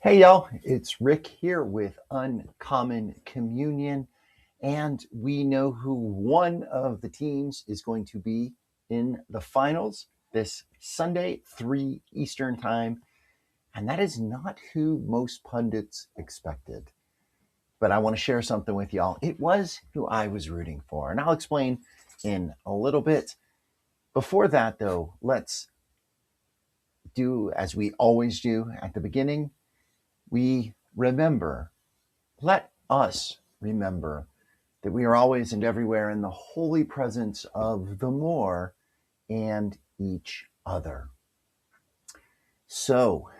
Hey y'all, it's Rick here with Uncommon Communion, and we know who one of the teams is going to be in the finals this Sunday, 3 Eastern Time, and that is not who most pundits expected. But I want to share something with y'all. It was who I was rooting for, and I'll explain in a little bit. Before that, though, let's do as we always do at the beginning. We remember. Let us remember that we are always and everywhere in the holy presence of the more and each other. So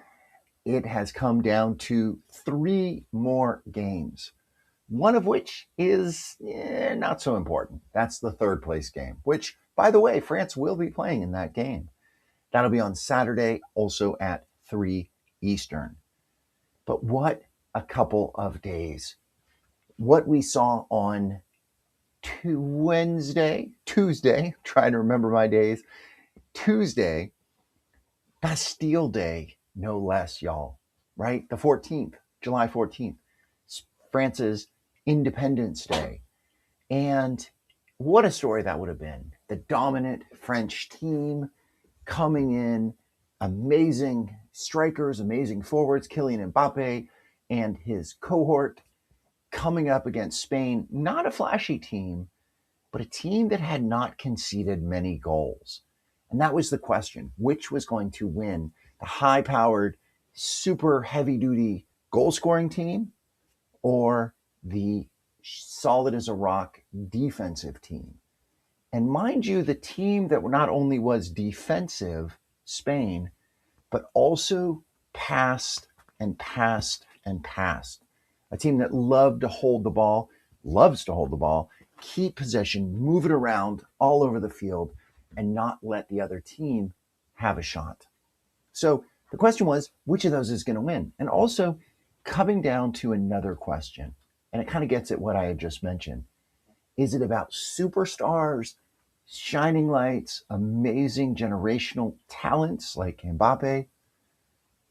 it has come down to 3 more games, one of which is not so important. That's the third place game, which, by the way, France will be playing in that game. That'll be on Saturday, also at 3 Eastern. But what a couple of days. What we saw on Tuesday, trying to remember my days, Tuesday, Bastille Day, no less, y'all, right? The 14th, July 14th, France's Independence Day. And what a story that would have been. The dominant French team coming in, amazing strikers, amazing forwards, Kylian Mbappe and his cohort coming up against Spain, not a flashy team, but a team that had not conceded many goals. And that was the question, which was going to win, the high powered, super heavy duty goal scoring team or the solid as a rock defensive team? And mind you, the team that not only was defensive, Spain, but also passed and passed and passed. A team that loved to hold the ball, loves to hold the ball, keep possession, move it around all over the field, and not let the other team have a shot. So the question was, which of those is going to win? And also coming down to another question, and it kind of gets at what I had just mentioned. Is it about superstars, shining lights, amazing generational talents like Mbappe?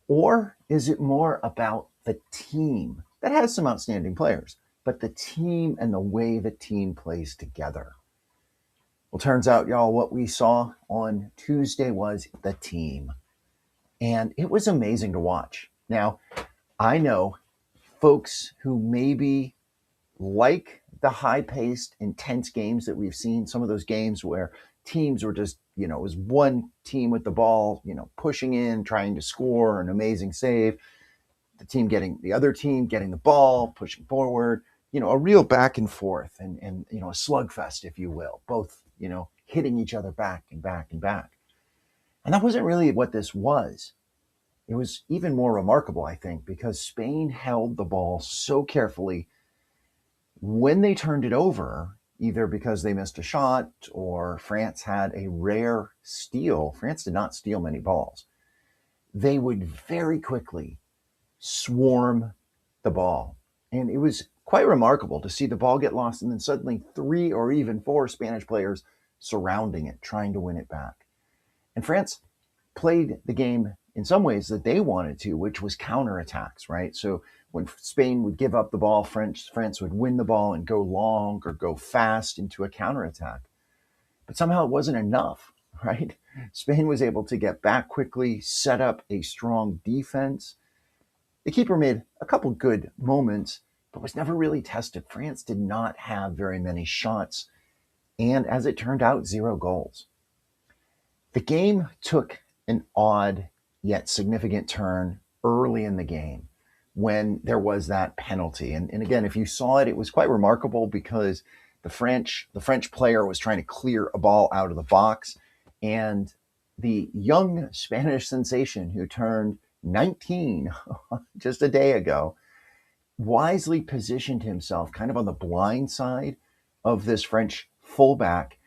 Or is it more about the team that has some outstanding players, but the team and the way the team plays together? Well, turns out, y'all, what we saw on Tuesday was the team. And it was amazing to watch. Now, I know folks who maybe like the high paced, intense games that we've seen, some of those games where teams were just, it was one team with the ball, pushing in, trying to score an amazing save, the other team getting the ball, pushing forward, a real back and forth and a slugfest, if you will, both, hitting each other back and back and back. And that wasn't really what this was. It was even more remarkable, I think, because Spain held the ball so carefully. When they turned it over, either because they missed a shot or France had a rare steal, France did not steal many balls. They would very quickly swarm the ball. And it was quite remarkable to see the ball get lost and then suddenly 3 or even 4 Spanish players surrounding it, trying to win it back. And France played the game in some ways that they wanted to, which was counterattacks, right? So when Spain would give up the ball, France would win the ball and go long or go fast into a counterattack. But somehow it wasn't enough, right? Spain was able to get back quickly, set up a strong defense. The keeper made a couple good moments, but was never really tested. France did not have very many shots, and as it turned out, 0 goals. The game took an odd yet significant turn early in the game when there was that penalty. And again, if you saw it, it was quite remarkable because the French player was trying to clear a ball out of the box, and the young Spanish sensation who turned 19 just a day ago wisely positioned himself kind of on the blind side of this French fullback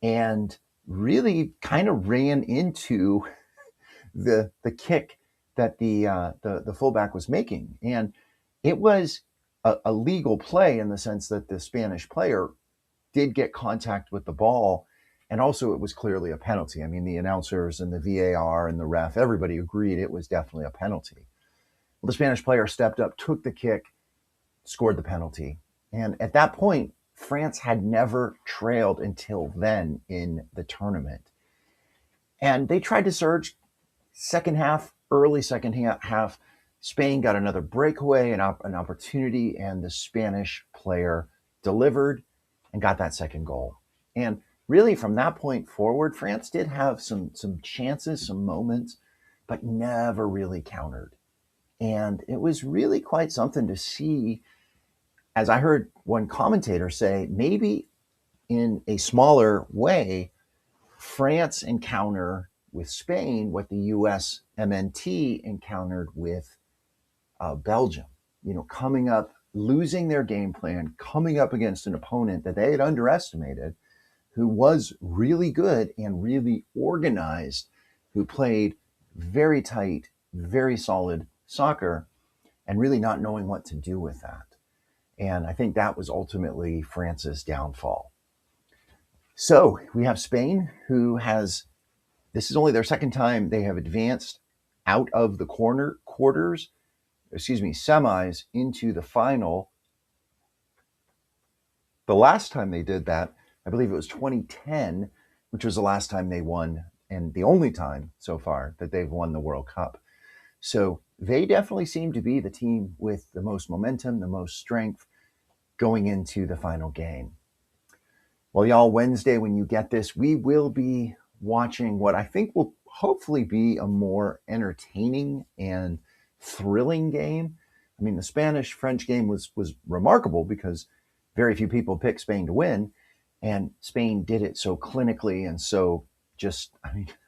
and really kind of ran into the kick that the fullback was making. And it was a legal play in the sense that the Spanish player did get contact with the ball. And also it was clearly a penalty. I mean, the announcers and the VAR and the ref, everybody agreed it was definitely a penalty. Well, the Spanish player stepped up, took the kick, scored the penalty. And at that point, France had never trailed until then in the tournament. And they tried to surge second half, early second half. Spain got another breakaway, an opportunity, and the Spanish player delivered and got that second goal. And really, from that point forward, France did have some chances, some moments, but never really countered. And it was really quite something to see, as I heard one commentator say, maybe in a smaller way, France encounter with Spain what the US MNT encountered with Belgium. Coming up, losing their game plan, coming up against an opponent that they had underestimated, who was really good and really organized, who played very tight, very solid soccer, and really not knowing what to do with that. And I think that was ultimately France's downfall. So we have Spain, who has, this is only their second time they have advanced out of the semis into the final. The last time they did that, I believe it was 2010, which was the last time they won, and the only time so far that they've won the World Cup. So they definitely seem to be the team with the most momentum, the most strength going into the final game. Well, y'all, Wednesday, when you get this, we will be watching what I think will hopefully be a more entertaining and thrilling game. I mean, the Spanish-French game was remarkable because very few people picked Spain to win, and Spain did it so clinically and so just,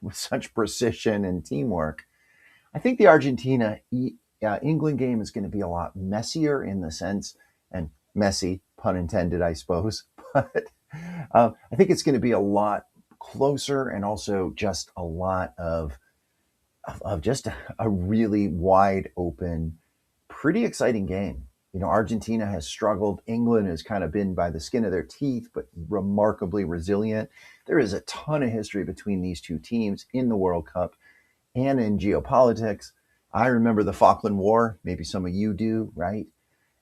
with such precision and teamwork. I think the Argentina-England game is going to be a lot messier in the sense, and messy, pun intended, I suppose, but I think it's going to be a lot closer and also just a lot of just a really wide open, pretty exciting game. Argentina has struggled. England has kind of been by the skin of their teeth, but remarkably resilient. There is a ton of history between these two teams in the World Cup and in geopolitics. I remember the Falkland War. Maybe some of you do, right?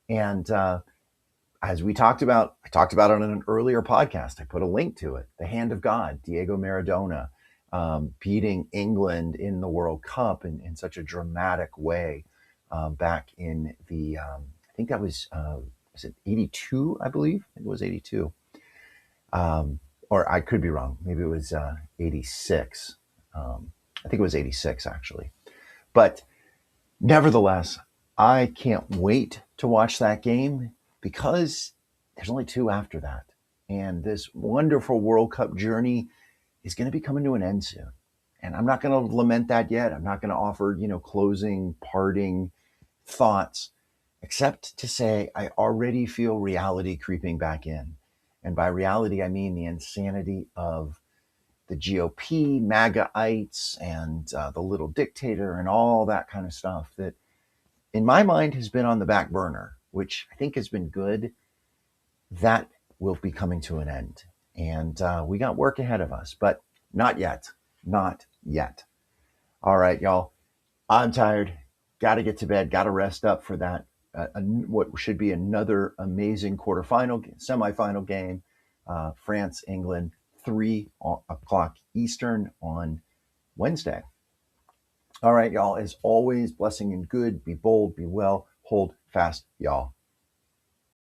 And as I talked about it on an earlier podcast. I put a link to it. The hand of God, Diego Maradona, beating England in the World Cup in such a dramatic way back in the, I think that was it 82, I believe? I think it was 82. Or I could be wrong. Maybe it was 86. I think it was 86, actually. But nevertheless, I can't wait to watch that game because there's only two after that. And this wonderful World Cup journey is going to be coming to an end soon. And I'm not going to lament that yet. I'm not going to offer, closing, parting thoughts, except to say I already feel reality creeping back in. And by reality, I mean the insanity of the GOP, MAGAites, and the little dictator and all that kind of stuff that in my mind has been on the back burner, which I think has been good. That will be coming to an end. And we got work ahead of us, but not yet. Not yet. All right, y'all. I'm tired. Got to get to bed. Got to rest up for that. What should be another amazing semifinal game. France, England, 3 o'clock Eastern on Wednesday. All right, y'all. As always, blessing and good. Be bold, be well. Hold fast, y'all.